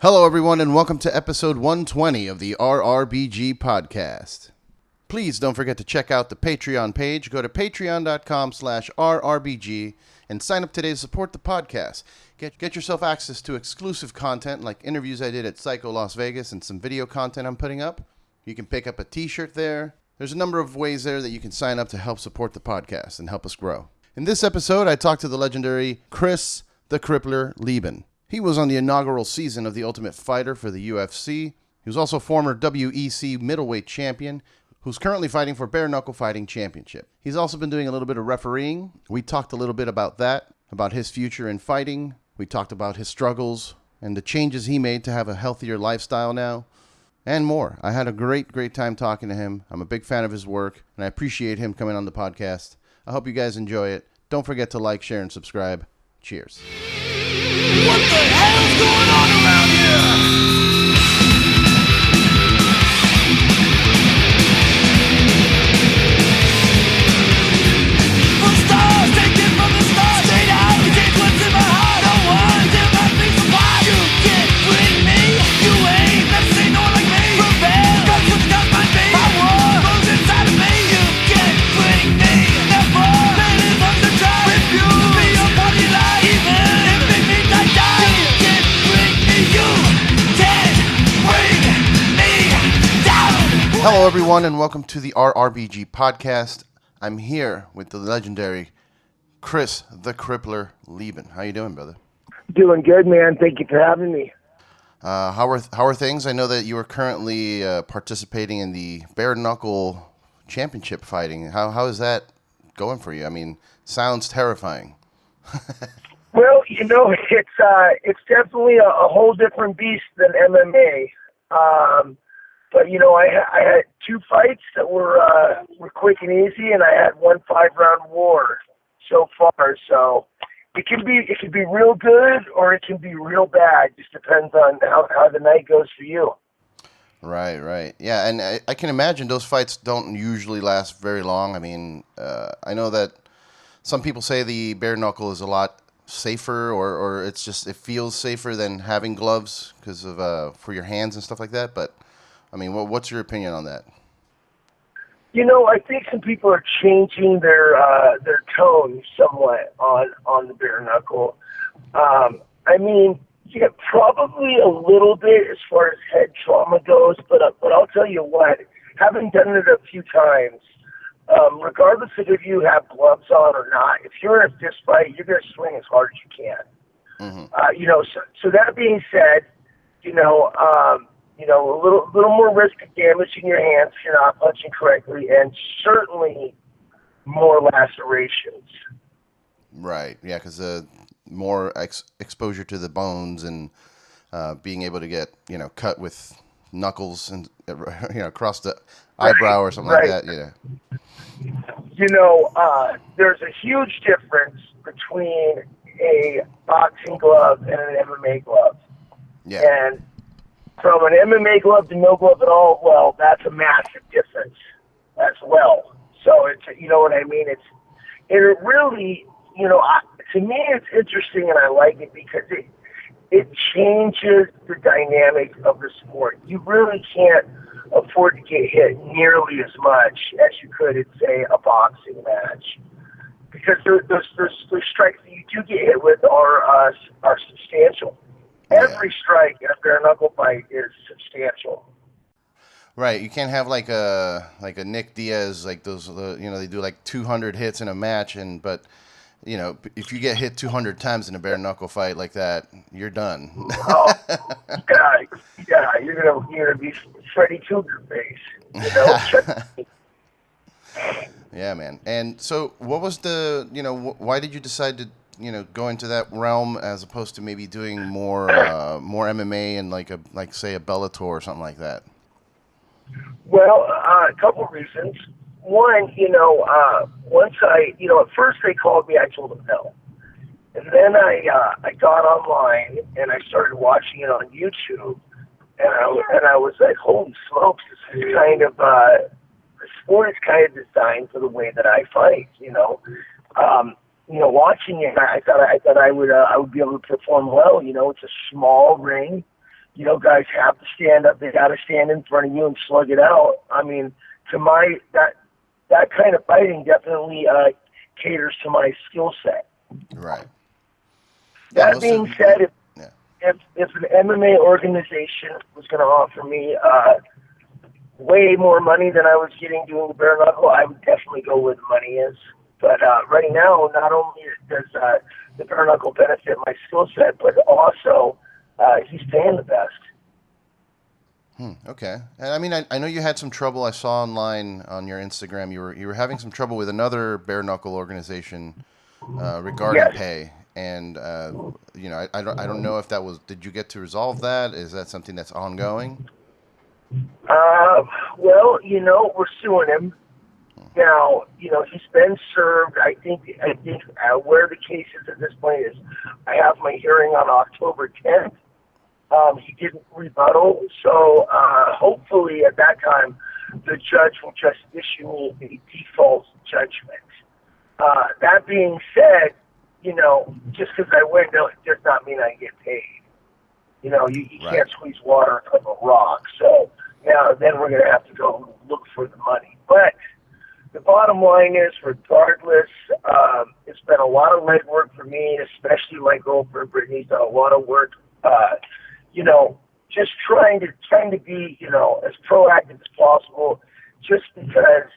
Hello, everyone, and welcome to episode 120 of the RRBG podcast. Please don't forget to check out the Patreon page. Go to patreon.com/RRBG and sign up today to support the podcast. Get yourself access to exclusive content like interviews I did at Psycho Las Vegas and some video content I'm putting up. You can pick up a t-shirt there. There's a number of ways there that you can sign up to help support the podcast and help us grow. In this episode, I talked to the legendary Chris the Crippler Leben. He was on the inaugural season of The Ultimate Fighter for the UFC. He was also former WEC Middleweight Champion, who's currently fighting for Bare Knuckle Fighting Championship. He's also been doing a little bit of refereeing. We talked a little bit about that, about his future in fighting. We talked about his struggles and the changes he made to have a healthier lifestyle now, and more. I had a great time talking to him. I'm a big fan of his work, and I appreciate him coming on the podcast. I hope you guys enjoy it. Don't forget to like, share, and subscribe. Cheers. What the hell's going on around here? From stars, take it from the stars. Straight out, you take what's in my heart. No one did my things apart. You can't bring me. You ain't never seen no one like me. Prevail, cause what the gods might be. I was inside of me. You can't bring me. Never, man, as long as I try. Refuse, be a party life. Even if it means I die. You can't bring me. You can't bring me down. Hello, everyone, and welcome to the RRBG podcast. I'm here with the legendary Chris the Crippler Leben. How you doing, brother? Doing good, man. Thank you for having me. How are things? I know that you are currently participating in the Bare Knuckle Championship fighting. How is that going for you? I mean, sounds terrifying. Well, you know, it's definitely a whole different beast than MMA. But you know, I had two fights that were quick and easy, and I had one 5-round war so far. So it can be real good or it can be real bad. Just depends on how the night goes for you. Right. Yeah, and I can imagine those fights don't usually last very long. I mean, I know that some people say the bare knuckle is a lot safer, or it feels safer than having gloves because of for your hands and stuff like that. But I mean, what's your opinion on that? You know, I think some people are changing their tone somewhat on the bare knuckle. I mean, yeah, probably a little bit as far as head trauma goes, but I'll tell you what, having done it a few times, regardless of if you have gloves on or not, if you're in a fist fight, you're going to swing as hard as you can. Mm-hmm. You know, so that being said, you know, a little more risk of damaging your hands if you're not punching correctly, and certainly more lacerations. Right. Yeah, because more exposure to the bones and being able to get cut with knuckles and across the eyebrow or something like that. Yeah. You know, there's a huge difference between a boxing glove and an MMA glove. Yeah. And from an MMA glove to no glove at all, well, that's a massive difference as well. So it's, you know what I mean? It really, you know, to me it's interesting and I like it because it changes the dynamic of the sport. You really can't afford to get hit nearly as much as you could in, say, a boxing match, because those strikes that you do get hit with are substantial. Every strike in a bare knuckle fight is substantial. Right, you can't have like a Nick Diaz, like those, they do like 200 hits in a match, but if you get hit 200 times in a bare knuckle fight like that, you're done. Oh, yeah, you're gonna be Freddy Cougar face, Yeah, man. And so, what was the, why did you decide to, go into that realm as opposed to maybe doing more MMA and say a Bellator or something like that? Well, a couple of reasons. One, once at first they called me, I told them no. And then I got online and I started watching it on YouTube, and I was like, holy smokes, this is kind of, the sport is kind of designed for the way that I fight, watching it, I thought I would be able to perform well. It's a small ring. guys have to stand up. They got to stand in front of you and slug it out. I mean, that kind of fighting definitely caters to my skill set. Right. That being said, if an MMA organization was going to offer me way more money than I was getting doing the bare knuckle, I would definitely go where the money is. But right now, not only does the bare knuckle benefit my skill set, but also he's paying the best. Okay. And I mean, I know you had some trouble. I saw online on your Instagram you were having some trouble with another bare knuckle organization regarding pay. And I don't know if that was. Did you get to resolve that? Is that something that's ongoing? Well, we're suing him now. He's been served. I think where the case is at this point is, I have my hearing on October 10th. He didn't rebuttal, so hopefully at that time the judge will just issue me a default judgment. That being said, just because I win does not mean I get paid. You can't squeeze water from a rock. So now then we're going to have to go look for the money. But the bottom line is, regardless, it's been a lot of legwork for me, especially my girlfriend Brittany's done a lot of work. Just trying to be, as proactive as possible, just because,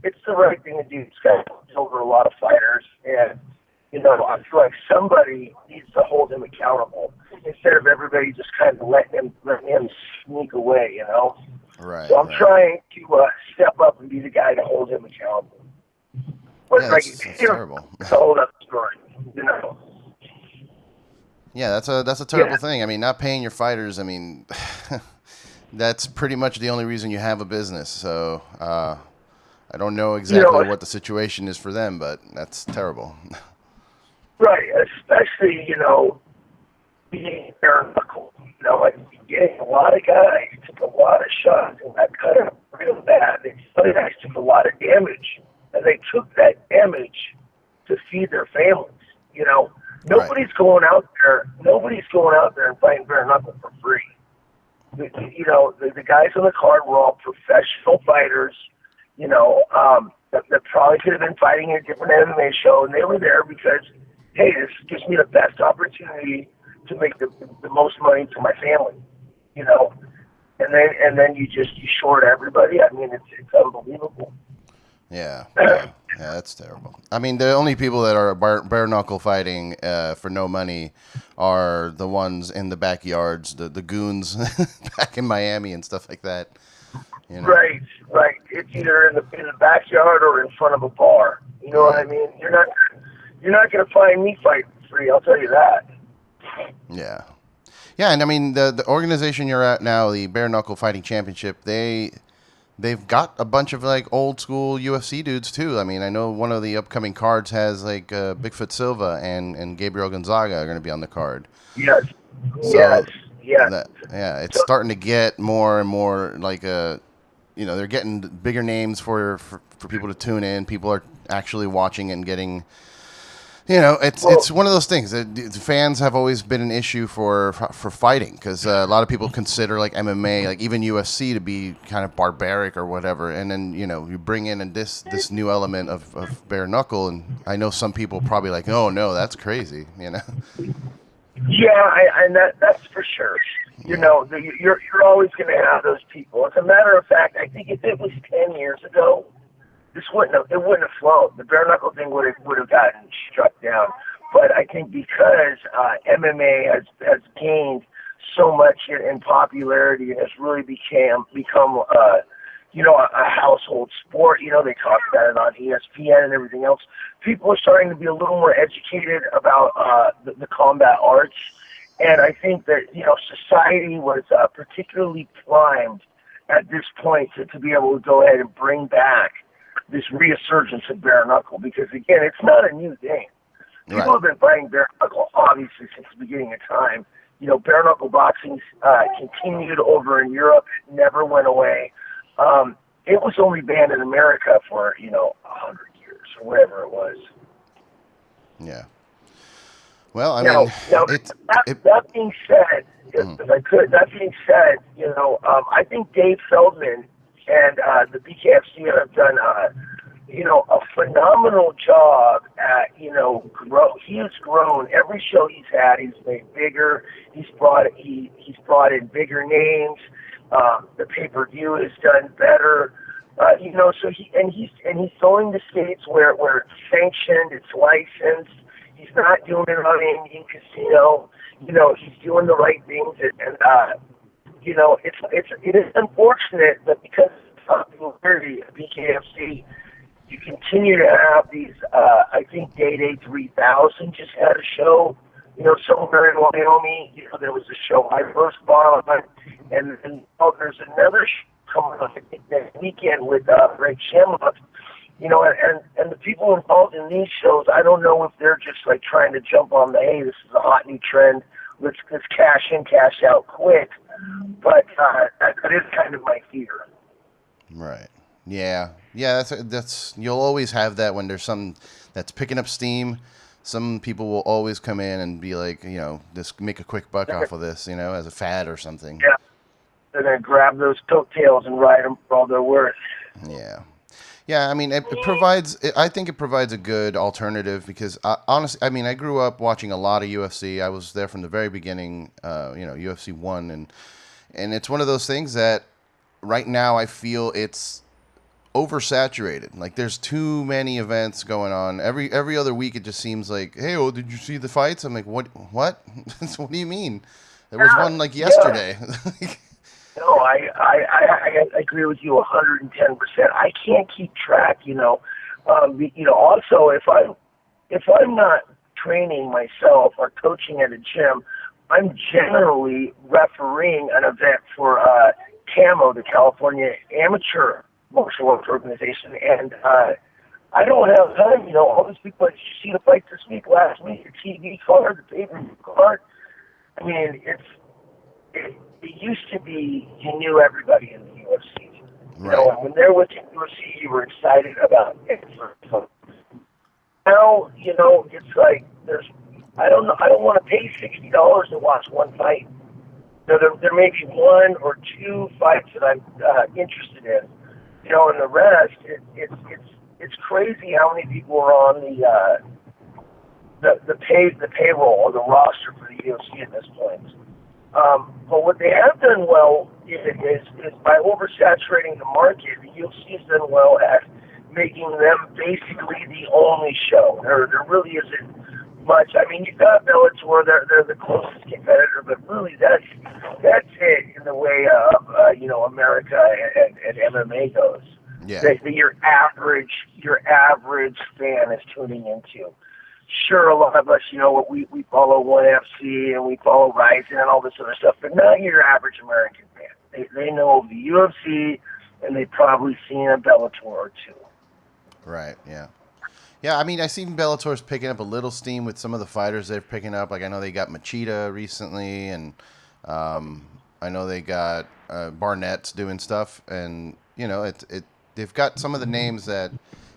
it's the right thing to do. It's got over a lot of fighters, and, I feel like somebody needs to hold him accountable instead of everybody just kind of letting him sneak away, Right. So I'm trying to step up and be the guy to hold him accountable. But that's terrible. It's a whole other story, Yeah, that's a terrible thing. I mean, not paying your fighters. I mean, that's pretty much the only reason you have a business. So I don't know exactly what the situation is for them, but that's terrible. Right, especially being bare knuckle. Getting a lot of guys took a lot of shots and got cut up real bad. Other guys took a lot of damage, and they took that damage to feed their families. Nobody's going out there. Nobody's going out there and fighting bare knuckle for free. The guys on the card were all professional fighters. That probably could have been fighting in a different MMA show, and they were there because, hey, this gives me the best opportunity to make the most money for my family. And then you short everybody. I mean, it's unbelievable. Yeah, that's terrible. I mean, the only people that are bare knuckle fighting for no money are the ones in the backyards, the goons back in Miami and stuff like that. Right. It's either in the backyard or in front of a bar. You know what I mean? You're not going to find me fighting for free. I'll tell you that. Yeah, and I mean the organization you're at now, the Bare Knuckle Fighting Championship, they've got a bunch of like old school UFC dudes too. I mean, I know one of the upcoming cards has like Bigfoot Silva and Gabriel Gonzaga are going to be on the card. Yes. So yes. It's starting to get more and more like they're getting bigger names for people to tune in. People are actually watching and getting. It's one of those things. The fans have always been an issue for fighting because a lot of people consider like MMA, like even UFC, to be kind of barbaric or whatever. And then you bring in this new element of bare knuckle, and I know some people probably like, oh no, that's crazy, Yeah, and that's for sure. You're always going to have those people. As a matter of fact, I think if it was 10 years ago, it wouldn't have flown. The bare knuckle thing would have gotten struck down. But I think because MMA has gained so much in popularity and has really become a household sport. They talk about it on ESPN and everything else. People are starting to be a little more educated about the combat arts, and I think that society was particularly primed at this point to be able to go ahead and bring back this resurgence of bare knuckle, because again, it's not a new thing. People have been fighting bare knuckle obviously since the beginning of time. Bare knuckle boxing continued over in Europe. It never went away. It was only banned in America for 100 years or whatever it was. Yeah. Well, I Now, mean, now it, that being said, if I could, that being said, I think Dave Feldman and the BKFC have done, a phenomenal job at, he has grown every show he's had. He's made bigger. He's brought in bigger names. The pay-per-view is done better. So he's going to states where it's sanctioned, it's licensed. He's not doing it on an Indian casino. He's doing the right things, and it is unfortunate that because of popularity at BKFC, you continue to have these. I think Day 3000 just had a show. Somewhere in Wyoming. There was a show I first bought on, and then there's another show coming up next weekend with Greg Shamrock. And the people involved in these shows, I don't know if they're just like trying to jump on the, hey, this is a hot new trend, let's cash in, cash out quick. But that is kind of my fear. right. Yeah. That's you'll always have that when there's some that's picking up steam. Some people will always come in and be like, just make a quick buck off of this, as a fad or something. Yeah. They're going to grab those coattails and ride them for all they're worth. Yeah. Yeah, I mean, I think it provides a good alternative because, honestly, I mean, I grew up watching a lot of UFC. I was there from the very beginning, UFC 1. And it's one of those things that right now I feel it's oversaturated. Like, there's too many events going on. Every other week it just seems like, hey, did you see the fights? I'm like, what? What do you mean? There was one, like, yesterday. No, I agree with you 110%. I can't keep track, Also, if I'm not training myself or coaching at a gym, I'm generally refereeing an event for CAMO, the California Amateur Martial Arts Organization, and I don't have time. All these people. Did you see the fight this week? Last week, the TV card, the pay-per-view card. I mean, it used to be you knew everybody in the UFC. Right. And when they're with the UFC, you were excited about it. Now, it's like I don't know. I don't want to pay $60 to watch one fight. There may be one or two fights that I'm interested in. And the rest, it's crazy how many people are on the payroll or the roster for the UFC at this point. But what they have done well is by oversaturating the market, the UFC has done well at making them basically the only show. There really isn't much. I mean, you've got Bellator; they're the closest competitor, but really that's it in the way of America and MMA goes. Yeah. That your average fan is tuning into. Sure, a lot of us, we follow ONE FC and we follow Ryzen and all this other stuff, but not your average American fan. They know the UFC and they've probably seen a Bellator or two. Right, yeah. Yeah, I mean, I see Bellator's picking up a little steam with some of the fighters they're picking up. Like, I know they got Machida recently, and I know they got Barnett's doing stuff, and, they've got some of the names that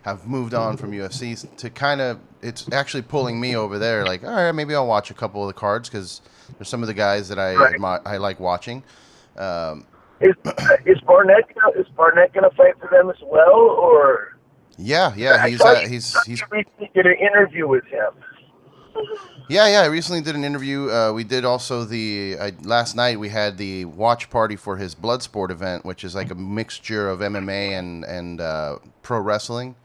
have moved on from UFC to kind of, it's actually pulling me over there. Like, all right, maybe I'll watch a couple of the cards because there's some of the guys that I like watching. Is Barnett going to fight for them as well, or? Yeah, he's recently did an interview with him. Yeah, I recently did an interview. We did also last night we had the watch party for his Bloodsport event, which is like a mixture of MMA and pro wrestling,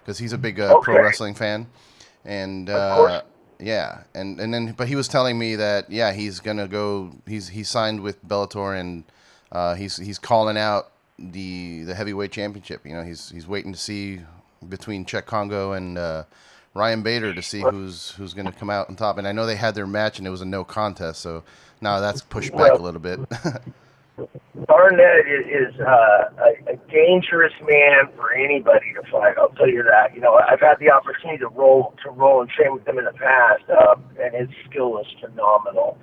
because he's a big pro wrestling fan. And yeah, and then but he was telling me that he's gonna go. He's signed with Bellator, and he's calling out the heavyweight championship. He's waiting to see between Czech Congo and Ryan Bader to see who's going to come out on top. And I know they had their match and it was a no contest, so now that's pushed back a little bit. Barnett is a dangerous man for anybody to fight. I'll tell you that. I've had the opportunity to roll and train with him in the past, and his skill is phenomenal.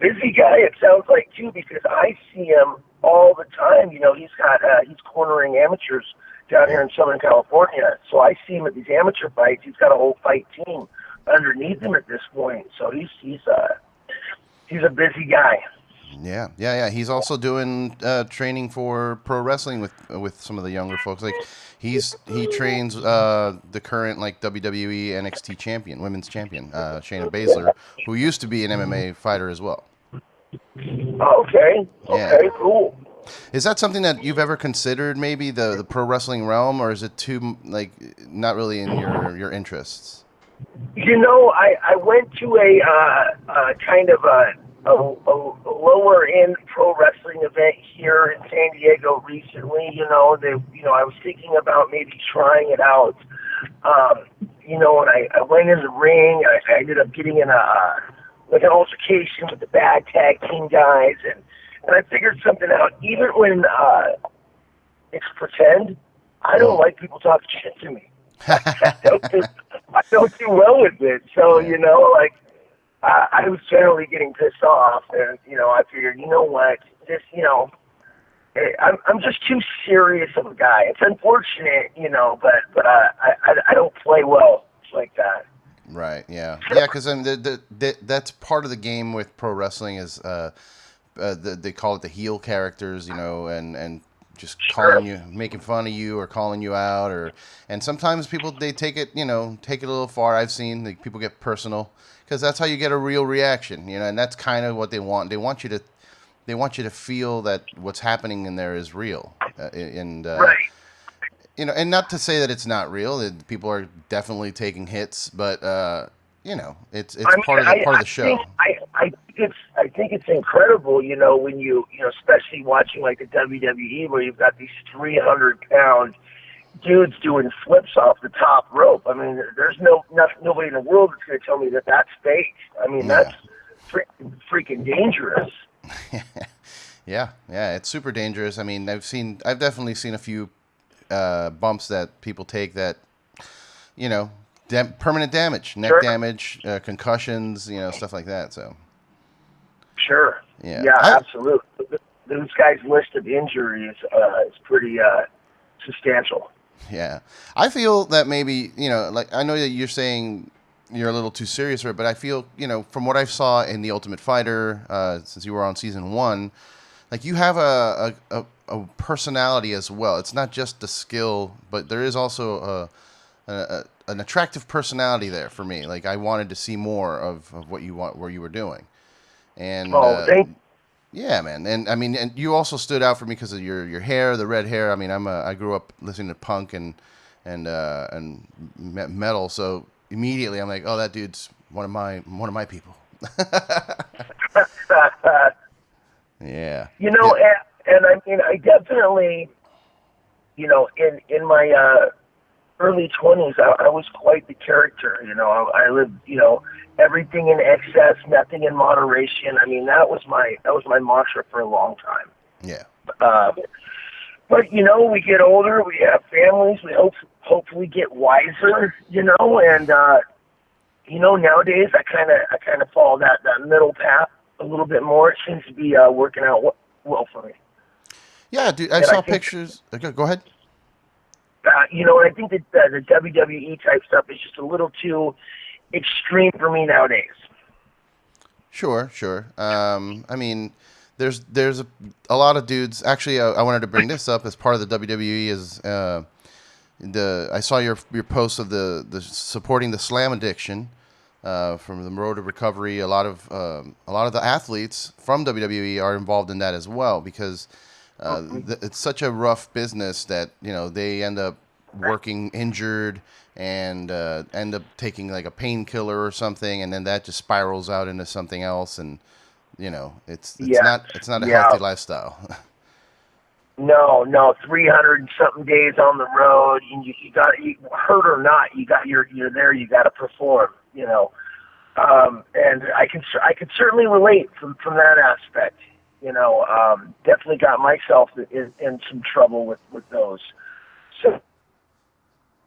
Busy guy, it sounds like too, because I see him all the time. He's cornering amateurs down here in Southern California, so I see him at these amateur fights. He's got a whole fight team underneath him at this point. So he's a busy guy. Yeah. He's also doing training for pro wrestling with some of the younger folks. Like he trains the current like WWE NXT champion, women's champion, Shayna Baszler, who used to be an MMA fighter as well. Okay, cool. Is that something that you've ever considered, maybe the pro wrestling realm, or is it too like not really in your interests? I went to a kind of a lower end pro wrestling event here in San Diego recently. I was thinking about maybe trying it out. And I went in the ring. I ended up getting in an altercation with the bad tag team guys, and I figured something out. Even when it's pretend, I don't like people talking shit to me. I don't do well with it. So, I was generally getting pissed off, and, I figured, what, I'm just too serious of a guy. It's unfortunate, but I don't play well like that. Right, yeah. Yeah, because that's part of the game with pro wrestling is they call it the heel characters, and just calling you, making fun of you or calling you out, and sometimes people, they take it a little far. I've seen people get personal because that's how you get a real reaction, and that's kind of what they want. They want you to feel that what's happening in there is real, right. And not to say that it's not real. That people are definitely taking hits, but it's part of the show. I think it's incredible, when you especially watching like the WWE where you've got these 300-pound dudes doing flips off the top rope. I mean, there's nobody in the world that's going to tell me that that's fake. I mean, that's freaking dangerous. Yeah, it's super dangerous. I mean, I've definitely seen a few bumps that people take that, permanent damage, neck damage, concussions, stuff like that. So. Sure. Yeah. Absolutely. Those guys' list of injuries is pretty substantial. Yeah, I feel that maybe like I know that you're saying you're a little too serious for it, but I feel from what I saw in The Ultimate Fighter, since you were on season 1, like you have a personality as well. It's not just the skill, but there is also an attractive personality there for me. Like I wanted to see more of what you were doing. And yeah, man. And I mean, and you also stood out for me because of your hair, the red hair. I mean, I grew up listening to punk and metal, so immediately I'm like, oh, that dude's one of my people. Yeah. And I mean, I definitely, in my early 20s, I was quite the character. I lived, everything in excess, nothing in moderation. I mean, that was my mantra for a long time. Yeah. But we get older, we have families, we hopefully get wiser, and nowadays I kind of follow that middle path a little bit more. It seems to be working out well for me. Yeah, dude, I saw pictures. Okay, go ahead. And I think that the WWE type stuff is just a little too extreme for me nowadays. Sure. I mean, there's a lot of dudes. Actually, I wanted to bring this up as part of the WWE. Is I saw your post of the supporting the slam addiction from the road to recovery. A lot of the athletes from WWE are involved in that as well because it's such a rough business that they end up working injured and end up taking like a painkiller or something, and then that just spirals out into something else, and it's not a healthy lifestyle. No, 300 something days on the road, and you got hurt or not, you're there, you got to perform, and I can certainly relate from that aspect. Definitely got myself in some trouble with those. So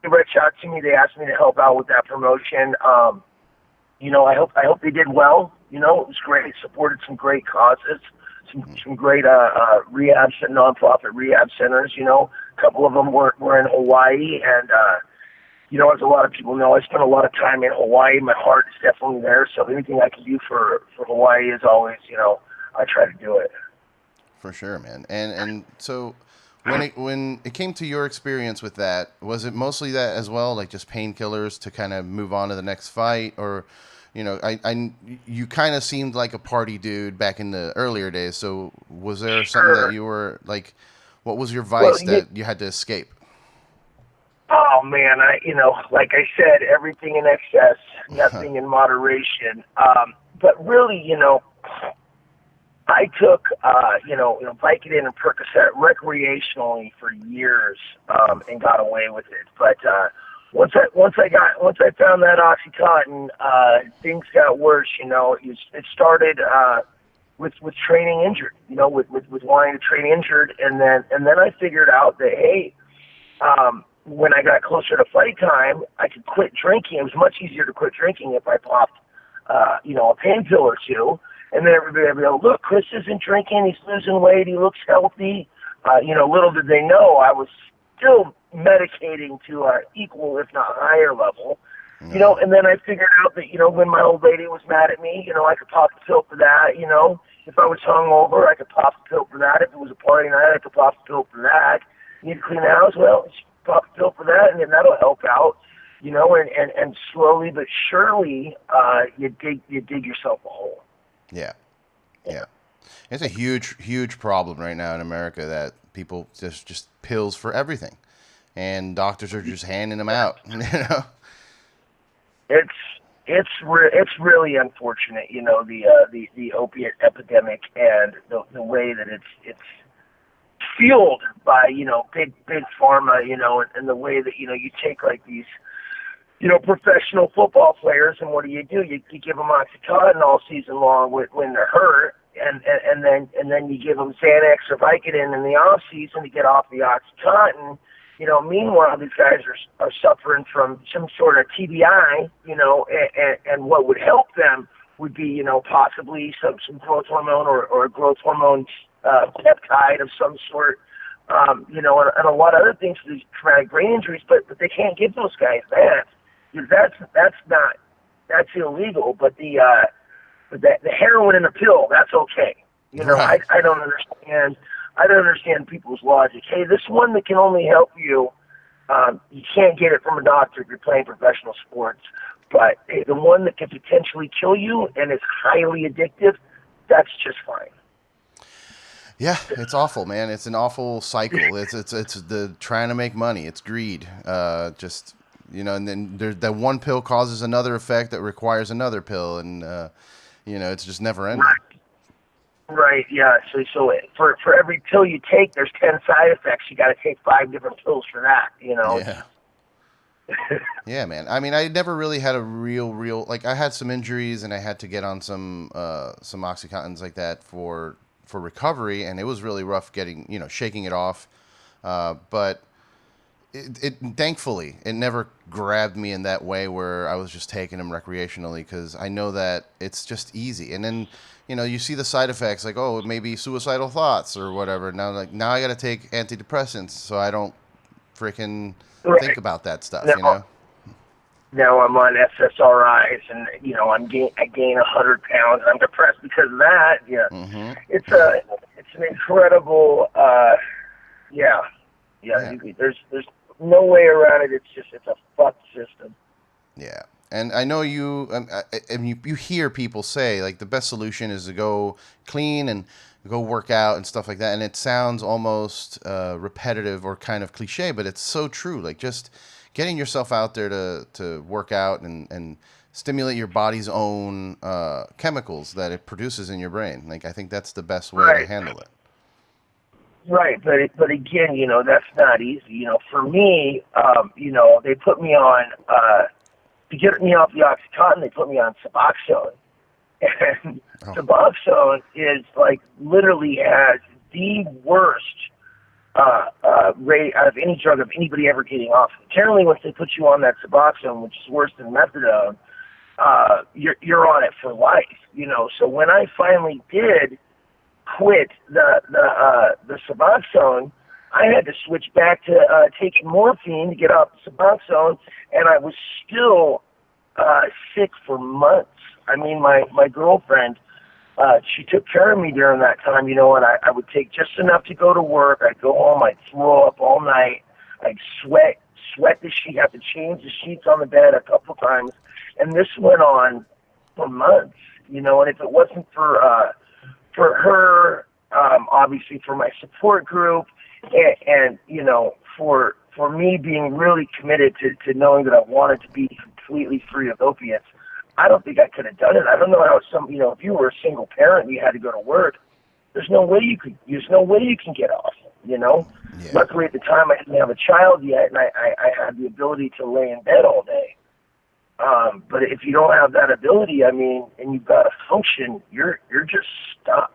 they reached out to me. They asked me to help out with that promotion. I hope they did well. It was great. Supported some great causes, some great nonprofit rehab centers. A couple of them were in Hawaii, and as a lot of people know, I spent a lot of time in Hawaii. My heart is definitely there. So anything I can do for Hawaii is always, I try to do it. For sure, man. And so when it came to your experience with that, was it mostly that as well, like just painkillers to kind of move on to the next fight? Or, you kind of seemed like a party dude back in the earlier days. So was there something that you were like, what was your vice that you had to escape? Oh man, like I said, everything in excess, nothing in moderation. But really, I took, Vicodin and Percocet recreationally for years, and got away with it. But once I found that OxyContin, things got worse. It started with training injured. With wanting to train injured, and then I figured out that hey, when I got closer to fight time, I could quit drinking. It was much easier to quit drinking if I popped, a pain pill or two. And then everybody would go, look, Chris isn't drinking. He's losing weight. He looks healthy. Little did they know I was still medicating to an equal, if not higher level. And then I figured out that, when my old lady was mad at me, I could pop a pill for that. If I was hungover, I could pop a pill for that. If it was a party night, I could pop a pill for that. Need to clean the house? Well, pop a pill for that, and then that'll help out. And slowly but surely, you dig yourself a hole. Yeah. It's a huge, huge problem right now in America that people just pills for everything, and doctors are just handing them out. It's really unfortunate, the opiate epidemic and the way that it's fueled by big pharma, and the way that you take like these professional football players, and what do? You give them OxyContin all season long when they're hurt, and then you give them Xanax or Vicodin in the off season to get off the OxyContin. Meanwhile, these guys are suffering from some sort of TBI, and what would help them would be, possibly some growth hormone or a growth hormone peptide of some sort, and a lot of other things for these traumatic brain injuries, but they can't give those guys that. That's illegal, but the heroin in the pill, that's okay. Right. I don't understand people's logic. Hey, this one that can only help you, you can't get it from a doctor if you're playing professional sports. But hey, the one that can potentially kill you and is highly addictive, that's just fine. Yeah, it's awful, man. It's an awful cycle. It's the trying to make money. It's greed. And then that one pill causes another effect that requires another pill, and it's just never ending. Right. Yeah. So for every pill you take, there's 10 side effects. You got to take 5 different pills for that. Yeah. Yeah, man. I mean, I never really had a real like I had some injuries, and I had to get on some OxyContins like that for recovery, and it was really rough getting shaking it off, but. It thankfully it never grabbed me in that way where I was just taking them recreationally, because I know that it's just easy. And then you see the side effects, like maybe suicidal thoughts or whatever. Now I got to take antidepressants so I don't freaking think about that stuff. Now I'm on SSRIs, and I gain 100 pounds, and I'm depressed because of that. Yeah, Mm-hmm. It's an incredible yeah. There's no way around it. It's a fucked system. Yeah. And I know you hear people say, like, the best solution is to go clean and go work out and stuff like that. And it sounds almost repetitive or kind of cliche, but it's so true. Like, just getting yourself out there to work out and stimulate your body's own chemicals that it produces in your brain. Like, I think that's the best way to handle it. Right, but again, that's not easy. For me, they put me on to get me off the OxyContin. They put me on Suboxone, and Suboxone is like literally has the worst rate out of any drug of anybody ever getting off. Generally, once they put you on that Suboxone, which is worse than methadone, you're on it for life. So when I finally did quit the Suboxone, I had to switch back to taking morphine to get off the Suboxone, and I was still sick for months. I mean, my girlfriend, she took care of me during that time, and I would take just enough to go to work. I'd go home, I'd throw up all night, I'd sweat the sheet, have to change the sheets on the bed a couple times, and this went on for months, and if it wasn't for her, obviously for my support group, and for me being really committed to knowing that I wanted to be completely free of opiates, I don't think I could have done it. I don't know how if you were a single parent and you had to go to work, there's no way you can get off, Yeah. Luckily at the time I didn't have a child yet, and I had the ability to lay in bed all day. But if you don't have that ability, and you've got to function, you're just stuck.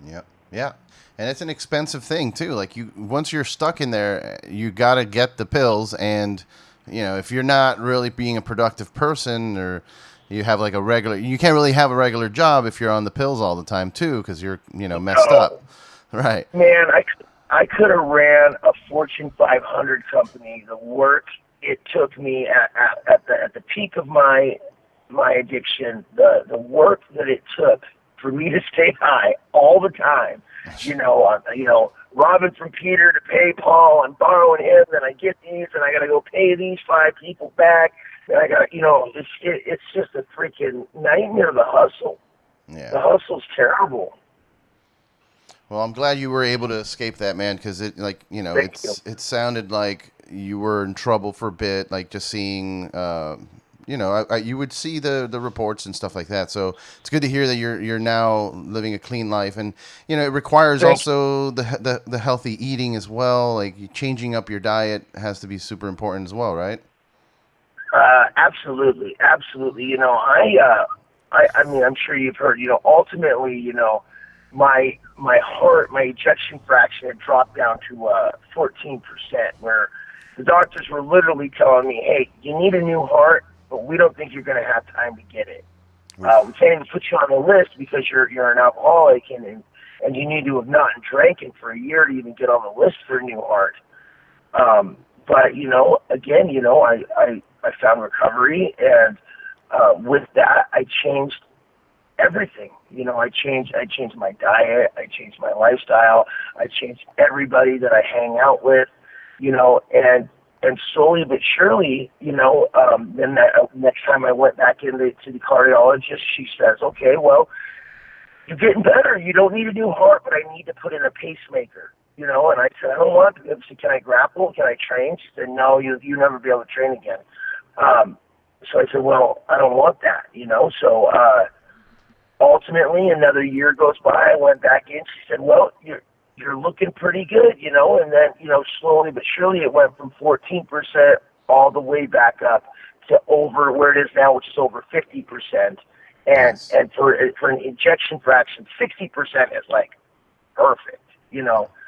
Yep. Yeah. And it's an expensive thing too. Like once you're stuck in there, you got to get the pills. And, if you're not really being a productive person, or you have like you can't really have a regular job if you're on the pills all the time too, because you're, messed up. Right. Man, I could have ran a Fortune 500 company. The work it took me at the peak of my addiction, the work that it took for me to stay high all the time, robbing from Peter to pay Paul, and borrowing him, and I get these, and I got to go pay these 5 people back, and I got, it's just a freaking nightmare. The hustle, The hustle's terrible. Well, I'm glad you were able to escape that, man, because it sounded like you were in trouble for a bit, like just seeing. You would see the reports and stuff like that. So it's good to hear that you're now living a clean life, and it requires also the healthy eating as well. Like changing up your diet has to be super important as well, right? Absolutely. I'm sure you've heard. Ultimately, my heart, my ejection fraction had dropped down to 14%, where the doctors were literally telling me, "Hey, you need a new heart, but we don't think you're going to have time to get it. We can't even put you on the list because you're an alcoholic, and you need to have not drank for a year to even get on the list for a new heart." But again, I found recovery, and with that, I changed everything. I changed my diet, I changed my lifestyle, I changed everybody that I hang out with, and slowly but surely, then that next time I went back to the cardiologist, she says, "Okay, well, you're getting better. You don't need a new heart, but I need to put in a pacemaker." And I said, "I don't want to." She said, "Can I grapple? Can I train?" She said, "No, you'll never be able to train again." So I said, "Well, I don't want that." So ultimately, another year goes by. I went back in. She said, "Well, you're looking pretty good, and then, slowly but surely it went from 14% all the way back up to over where it is now, which is over 50%. And, Nice. and for an ejection fraction, 60% is like perfect,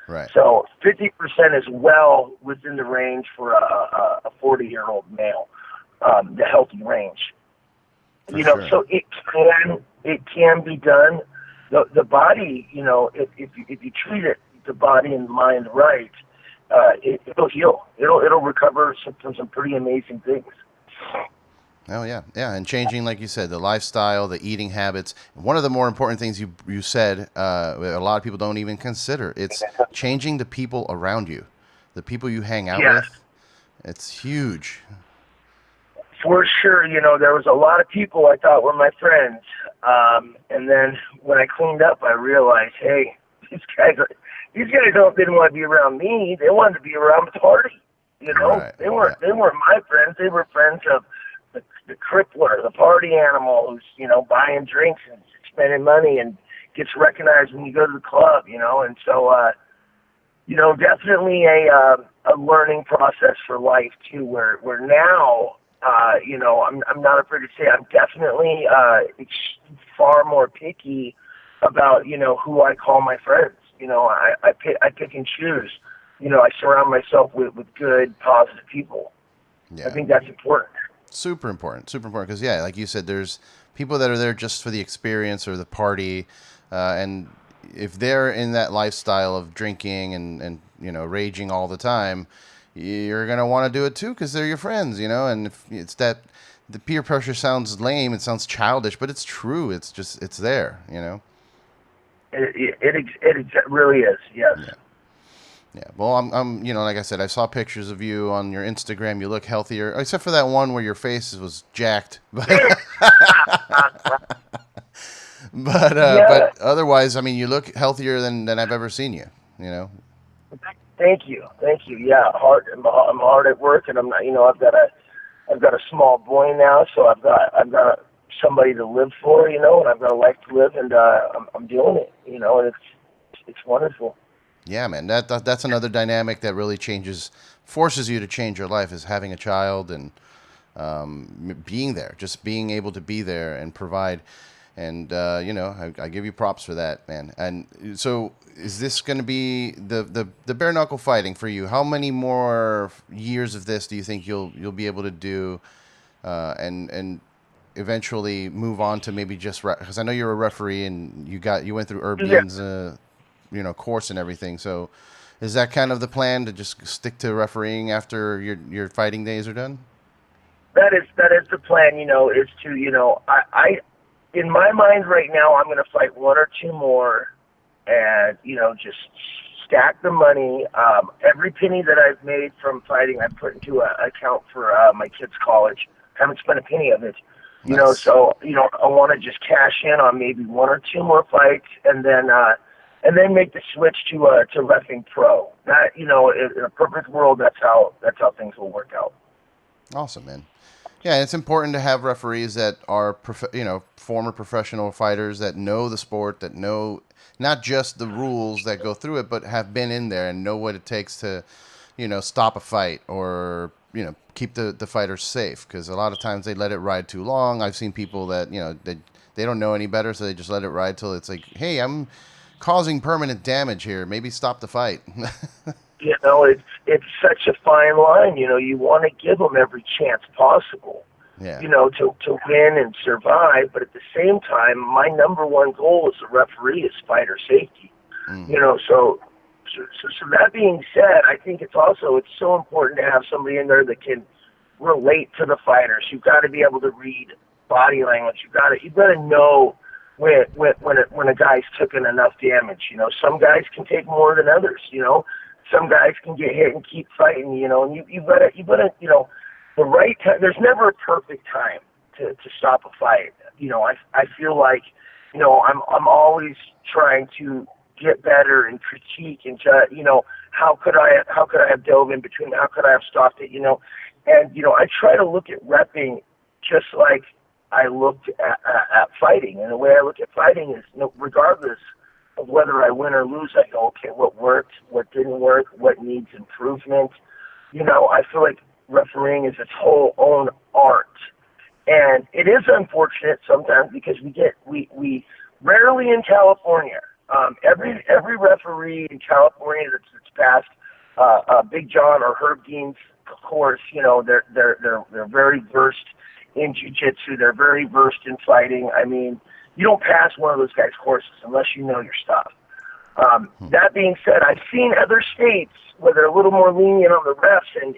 Right. So 50% is well within the range for a 40-year-old male, the healthy range. For sure. So it can be done. The body, if you treat it, the body and the mind right, it'll heal. It'll recover from some pretty amazing things. Oh yeah, and changing, like you said, the lifestyle, the eating habits. One of the more important things you said, a lot of people don't even consider. It's changing the people around you, the people you hang out with. It's huge. For sure, there was a lot of people I thought were my friends, and then when I cleaned up, I realized, hey, these guys didn't want to be around me. They wanted to be around the party. Right. They weren't my friends. They were friends of the Crippler, the party animal, who's buying drinks and spending money and gets recognized when you go to the club. And so definitely a learning process for life too. Where now. I'm not afraid to say I'm definitely far more picky about who I call my friends. I pick and choose. I surround myself with good, positive people. Yeah. I think that's important. Super important, because like you said, there's people that are there just for the experience or the party, and if they're in that lifestyle of drinking and raging all the time, you're gonna want to do it too because they're your friends, and if it's that the peer pressure sounds lame, it sounds childish, but it's true. It's just it's there, It really is. Yes. Yeah. Yeah. Well, I'm like I said, I saw pictures of you on your Instagram. You look healthier, except for that one where your face was jacked. But otherwise, I mean, you look healthier than I've ever seen you. Thank you. Yeah, I'm hard at work, and I'm not. I've got a small boy now, so I've got somebody to live for, and I've got a life to live, and I'm doing it, and it's wonderful. Yeah, man, that's another dynamic that really forces you to change your life, is having a child and being there, just being able to be there and provide. And, I give you props for that, man. And so is this going to be the bare knuckle fighting for you? How many more years of this do you think you'll be able to do and eventually move on to maybe just because I know you're a referee and you went through Urbian's course and everything. So is that kind of the plan, to just stick to refereeing after your fighting days are done? That is the plan, is to, I in my mind right now, I'm going to fight one or two more and, just stack the money. Every penny that I've made from fighting, I put into an account for my kids' college. Haven't spent a penny of it. Nice. So, I want to just cash in on maybe one or two more fights and then make the switch to reffing pro. That, in a perfect world, that's how things will work out. Awesome, man. Yeah, it's important to have referees that are, former professional fighters that know the sport, that know not just the rules that go through it, but have been in there and know what it takes to, stop a fight or, keep the fighters safe. Because a lot of times they let it ride too long. I've seen people that, they don't know any better, so they just let it ride till it's like, hey, I'm causing permanent damage here. Maybe stop the fight. It's such a fine line. You want to give them every chance possible. Yeah. To win and survive, but at the same time, my number one goal as a referee is fighter safety. Mm-hmm. So that being said, I think it's so important to have somebody in there that can relate to the fighters. You've got to be able to read body language. You've got to know when a guy's taken enough damage. Some guys can take more than others. Some guys can get hit and keep fighting. And you've got to the right time. There's never a perfect time to stop a fight. I feel like I'm always trying to get better and critique and how could I have dove in between? How could I have stopped it? And I try to look at repping just like I looked at fighting. And the way I look at fighting is, regardless of whether I win or lose, I go, okay, what worked, what didn't work, what needs improvement. I feel like refereeing is its whole own art. And it is unfortunate sometimes because we rarely in California, every referee in California that's passed Big John or Herb Dean's course, they're very versed in jiu-jitsu. They're very versed in fighting. I mean, you don't pass one of those guys' courses unless you know your stuff. That being said, I've seen other states where they're a little more lenient on the refs, and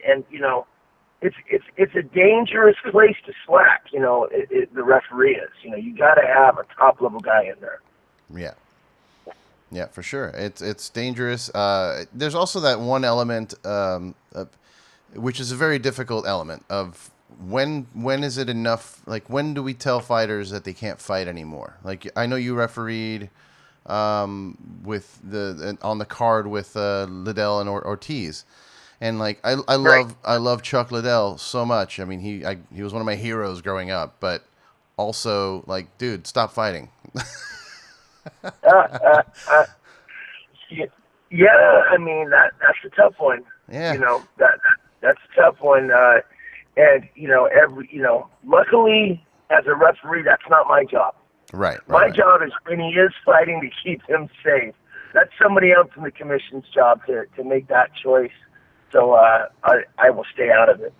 it's a dangerous place to slack. The referee is. You got to have a top level guy in there. Yeah, for sure. It's dangerous. There's also that one element, which is a very difficult element of when is it enough? Like, when do we tell fighters that they can't fight anymore? Like, I know you refereed with on the card with Liddell and Ortiz. And like I love Chuck Liddell so much. I mean, he was one of my heroes growing up. But also, like, dude, stop fighting. Yeah, I mean that's a tough one. Yeah, that's a tough one. And luckily as a referee, that's not my job. Right. My job is when he is fighting to keep him safe. That's somebody else in the commission's job to make that choice. So I will stay out of it.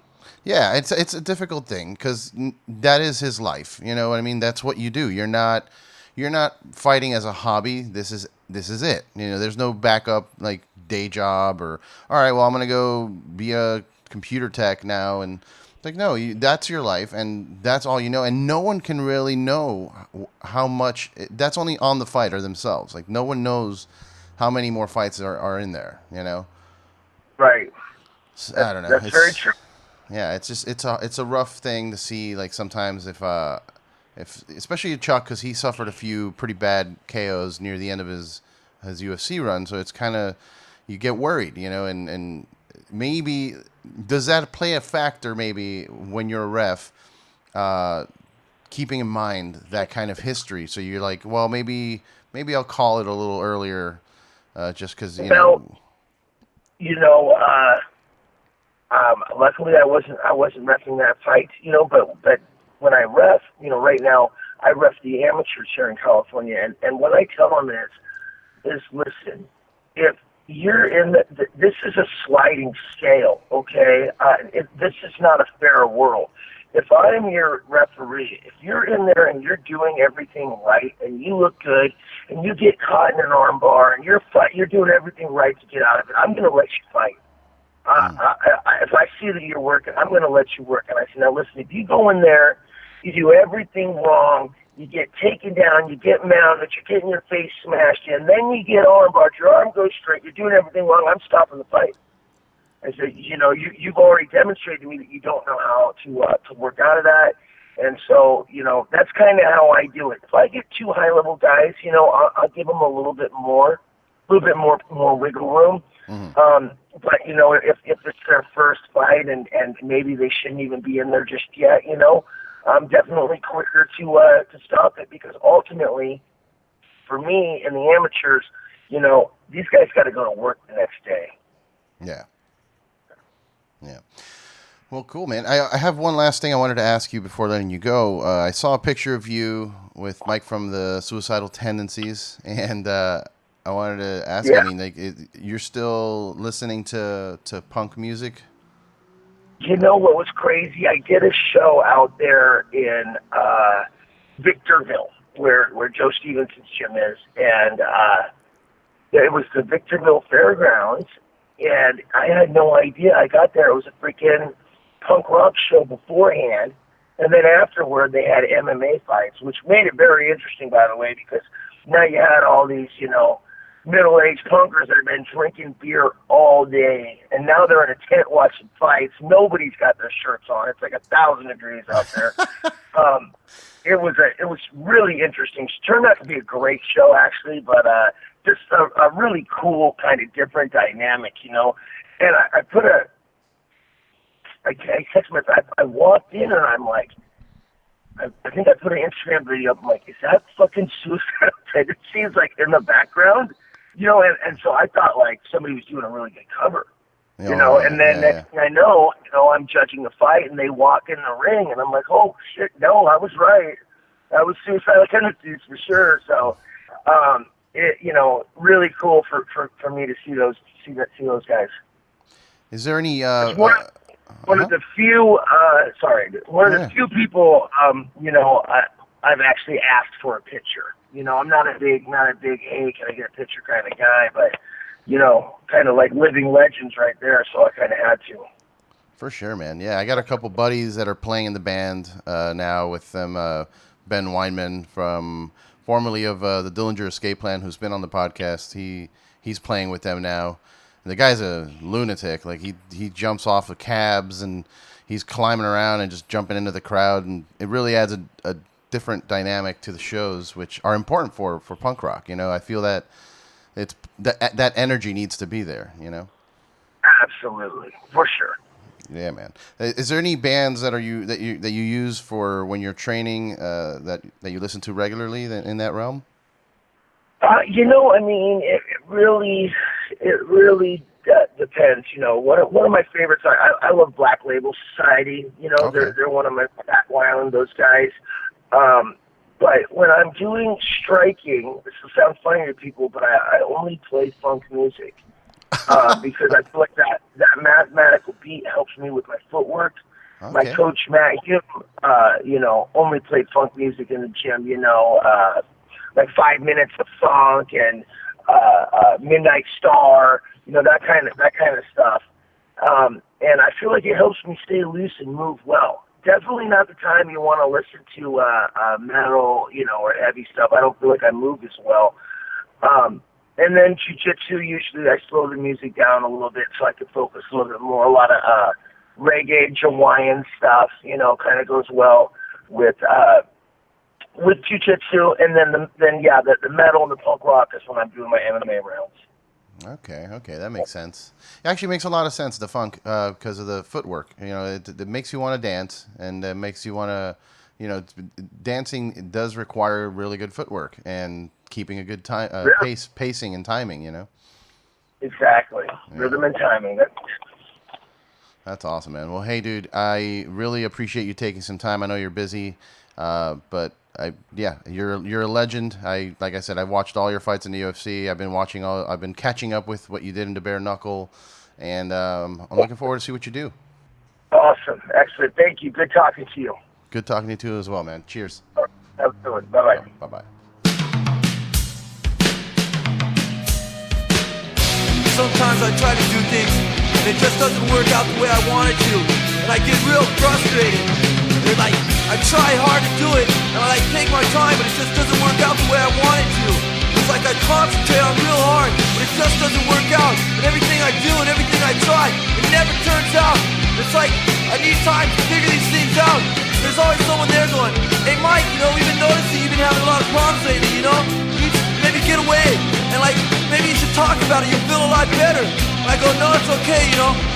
Yeah, it's a difficult thing because that is his life. You know what I mean? That's what you do. You're you're not fighting as a hobby. This is it. You know, there's no backup like day job or all right, well, I'm gonna go be a computer tech now, and like no, that's your life, and that's all you know, and no one can really know how much. That's only on the fighter themselves. Like no one knows how many more fights are in there. You know. Right. I don't know. That's very true. Yeah, it's a rough thing to see. Like sometimes if especially Chuck, because he suffered a few pretty bad KOs near the end of his UFC run, so it's kind of you get worried, you know, and maybe does that play a factor maybe when you're a ref, keeping in mind that kind of history, so you're like, well, maybe I'll call it a little earlier, just because you know. You know, luckily I wasn't reffing that fight, you know, but when I ref, you know, right now I ref the amateurs here in California, and what I tell them is listen, if you're in this is a sliding scale, okay? This is not a fair world. If I'm your referee, if you're in there and you're doing everything right and you look good and you get caught in an arm bar and you're doing everything right to get out of it, I'm going to let you fight. If I see that you're working, I'm going to let you work. And I say, now listen, if you go in there, you do everything wrong, you get taken down, you get mounted, you're getting your face smashed in, then you get armbarred, your arm goes straight, you're doing everything wrong, I'm stopping the fight. I said, you know, you've already demonstrated to me that you don't know how to work out of that. And so, you know, that's kind of how I do it. If I get two high-level guys, you know, I'll give them a little bit more wiggle room. Mm-hmm. But, you know, if it's their first fight and maybe they shouldn't even be in there just yet, you know, I'm definitely quicker to stop it, because ultimately, for me and the amateurs, you know, these guys got to go to work the next day. Yeah. Yeah. Well, cool, man. I have one last thing I wanted to ask you before letting you go. I saw a picture of you with Mike from the Suicidal Tendencies, and I wanted to ask, I mean, like, you're still listening to punk music? You know what was crazy? I did a show out there in Victorville, where Joe Stevenson's gym is, and it was the Victorville Fairgrounds, and I had no idea. I got there, it was a freaking punk rock show beforehand, and then afterward they had MMA fights, which made it very interesting, by the way, because now you had all these, you know, middle-aged punkers that have been drinking beer all day, and now they're in a tent watching fights. Nobody's got their shirts on. It's like 1,000 degrees out there. It was really interesting. It turned out to be a great show, actually, but just a really cool kind of different dynamic, you know. And I texted my friend. I walked in and I'm like, I think I put an Instagram video up. I'm like, is that fucking Suicidal Tendencies like in the background? You know, and so I thought like somebody was doing a really good cover. You know, and then next thing I know, you know, I'm judging the fight and they walk in the ring and I'm like, oh shit, no, I was right. That was Suicidal Tendencies for sure. So, you know, really cool for me to see those guys. Is there any one of the few the few people you know, I've actually asked for a picture. You know, I'm not a big hey, can I get a picture kind of guy, but you know, kind of like living legends right there, so I kind of had to. For sure, man. Yeah, I got a couple buddies that are playing in the band now with them. Ben Weinman, formerly of the Dillinger Escape Plan, who's been on the podcast. He's playing with them now. And the guy's a lunatic. Like he jumps off of cabs and he's climbing around and just jumping into the crowd, and it really adds a different dynamic to the shows, which are important for punk rock. You know, I feel that it's that energy needs to be there. You know. Absolutely, for sure. Yeah, man. Is there any bands that you use for when you're training that you listen to regularly in that realm? You know, I mean, it really depends. You know, one of my favorites. I love Black Label Society. You know, okay. They're one of my Back Island, those guys. But when I'm doing striking, this will sound funny to people, but I only play funk music because I feel like that mathematical beat helps me with my footwork. Okay. My coach Matt Hume, you know, only played funk music in the gym. You know, like 5 Minutes of Funk and Midnight Star, that kind of stuff. And I feel like it helps me stay loose and move well. Definitely not the time you want to listen to metal, or heavy stuff. I don't feel like I move as well. And then jiu-jitsu, usually I slow the music down a little bit so I can focus a little bit more. A lot of reggae, Hawaiian stuff, kind of goes well with jiu-jitsu. And then the metal and the punk rock is when I'm doing my MMA rounds. Okay, that makes sense. It actually makes a lot of sense, the funk, because of the footwork. It makes you want to dance, and it makes you want to, dancing does require really good footwork and keeping a good time, pacing and timing. Exactly, yeah. Rhythm and timing. That's awesome, man. Well, hey, dude, I really appreciate you taking some time. I know you're busy, but you're a legend. Like I said, I've watched all your fights in the UFC. I've been catching up with what you did into Bare Knuckle, and I'm looking forward to see what you do. Awesome, excellent. Thank you. Good talking to you. Good talking to you too as well, man. Cheers. Have a good one. Bye bye. Bye. Sometimes I try to do things and it just doesn't work out the way I want it to, and I get real frustrated. And I try hard to do it, and I take my time, but it just doesn't work out the way I want it to. It's like I concentrate on real hard, but it just doesn't work out. And everything I do and everything I try, it never turns out. It's like I need time to figure these things out. There's always someone there going, "Hey Mike, we've been noticing you've been having a lot of problems lately, You need to maybe get away, and maybe you should talk about it, you'll feel a lot better." And I go, "No, it's okay,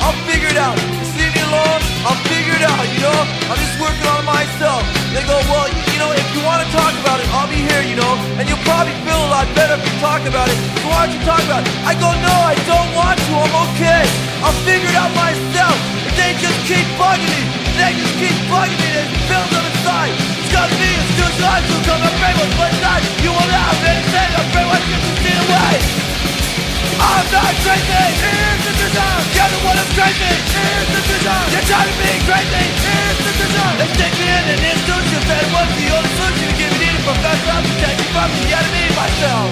I'll figure it out. Just leave me alone, I'll figure it out, I'm just working on myself." They go, "Well, if you want to talk about it, I'll be here, and you'll probably feel a lot better if you talk about it. So why don't you talk about it?" I go, "No, I don't want to, I'm okay. I'll figure it out myself." And they just keep bugging me. They build them inside. It's got me, it's too hard to come and bring what's inside. You won't have anything, I'm afraid what you can see away. I'm not crazy, here's the design. You're the one that's crazy, here's the design. You're trying to be crazy, here's the design. They stick me in an institution, said it was the only solution to give me the professor. I'm protecting from the enemy myself.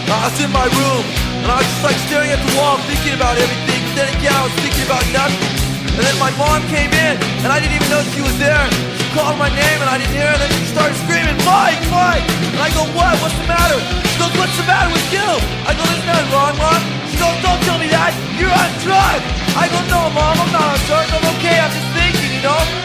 I was in my room, and I was just staring at the wall, thinking about everything. And then again, I was thinking about nothing. And then my mom came in, and I didn't even know she was there. She called my name, and I didn't hear her. And then she started screaming, "Mike, Mike!" And I go, "What? What's the matter?" She goes, "What's the matter with you?" I go, "There's nothing wrong, Mom." She goes, "Don't tell me that. You're on drugs." I go, "No, Mom, I'm not on drugs. I'm okay. I'm just thinking,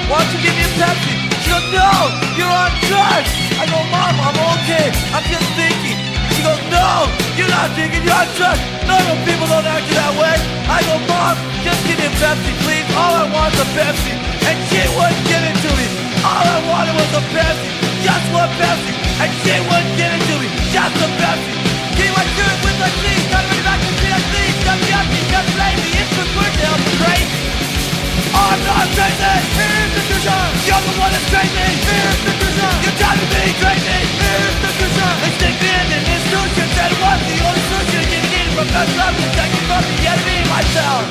Why don't you give me a Pepsi?" She goes, "No, you're on drugs." I go, "Mom, I'm okay. I'm just thinking." She goes, "No, you're not thinking, you're on drugs. Normal people don't act that way." I go, "Mom, just give me a Pepsi, please. All I want is a Pepsi." And she wouldn't give it to me. All I wanted was a Pepsi. Just one Pepsi. And she wouldn't give it to me. Just a Pepsi. Give me my shirt with my sleeves. Got me back to BKFC. Got me up, got me lazy. It's the good now, crazy. I'm not crazy. Here's the design. You're the one that's crazy. Here's the design. You're trying to be crazy. Here's the design. They stick me in an institution. Said it was the only solution to give me the professor. I'm protecting from the enemy myself.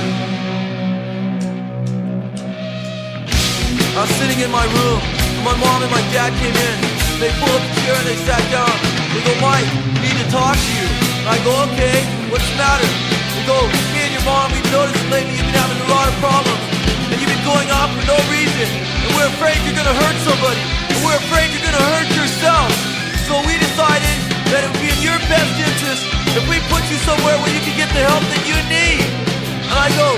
I was sitting in my room, and my mom and my dad came in. They pulled up a chair and they sat down. They go, "Mike, we need to talk to you." And I go, "Okay, what's the matter?" They go, "Me and your mom, we've noticed lately you've been having a lot of problems. And you've been going off for no reason. And we're afraid you're going to hurt somebody. And we're afraid you're going to hurt yourself. So we decided that it would be in your best interest if we put you somewhere where you can get the help that you need." And I go,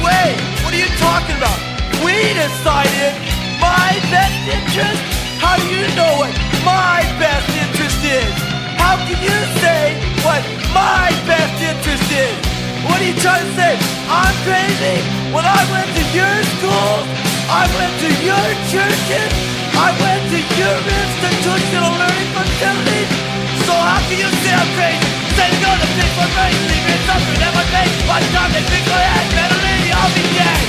"Wait, what are you talking about? We decided my best interest? How do you know what my best interest is? How can you say what my best interest is? What are you trying to say? I'm crazy? When I went to your school, I went to your churches, I went to your institutional learning facilities. So how can you say I'm crazy? Say to go to pick my brain, leave me something at my face. By the time they pick my head, mentally I'll be dead.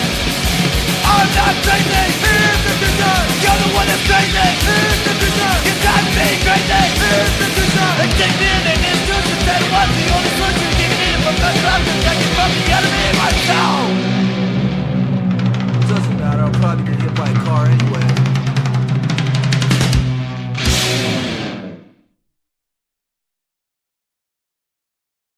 I'm not crazy. Here's the design. You're the one that's crazy. Here's the design. You got me crazy. Here's the design. They take me in and institution said it was the only solution. Give me the professor. I'm protecting